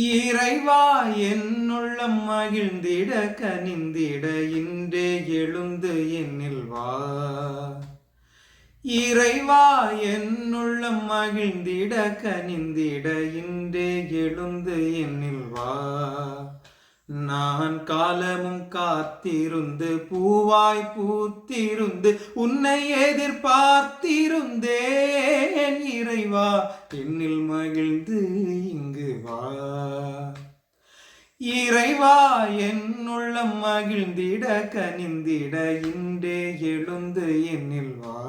இறைவா என்னுள்ளம் மகிழ்ந்திட கனிந்திட இன்றே எழுந்து என்னில் வா. இறைவா என்னுள்ளம் மகிழ்ந்திட கனிந்திட இன்றே எழுந்து என்னில் வா. நான் காலமும் காத்திருந்து பூவாய் பூத்திருந்து உன்னை எதிர்பார்த்திருந்தேன். இறைவா என்னில் மகிழ்ந்து இங்கு வா. இறைவா என்னுள்ளம் மகிழ்ந்திட கனிந்திட இன்றே எழுந்து என்னில் வா.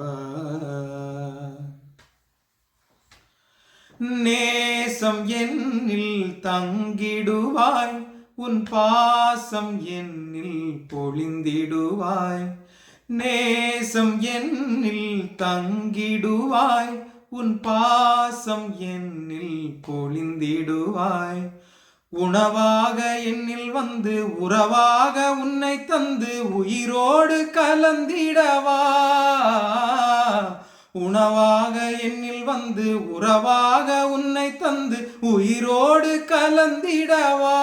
நேசம் என்னில் தங்கிடுவாய், உன் பாசம் என்னில் பொழிந்திடுவாய். நேசம் என்னில் தங்கிடுவாய், உன் பாசம் என்னில் பொழிந்திடுவாய். உணவாக என்னில் வந்து உறவாக உன்னை தந்து உயிரோடு கலந்திடவா. உணவாக என்னில் வந்து உறவாக உன்னை தந்து உயிரோடு கலந்திடவா.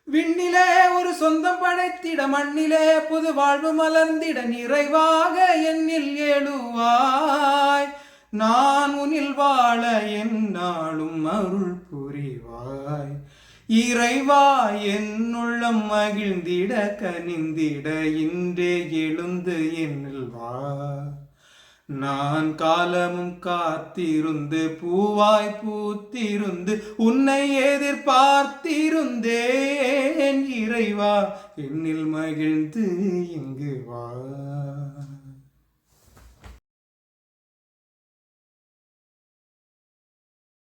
விண்ணிலே ஒரு சொந்தம் படைத்திட மண்ணிலே புது வாழ்வு மலர்ந்திட நிறைவாக என்னில் எழுவாய். நான் உன்னில் வாழ எந்நாளும் அருள் புரிவாய். இறைவா என்னுள்ளம் மகிழ்ந்திட கனிந்திட இன்றே எழுந்து என்னில் வா. நான் காலமும் காத்திருந்து பூவாய் பூத்திருந்து உன்னை எதிர்பார்த்திருந்தேன். இறைவா என்னில் மகிழ்ந்து இங்கு வா.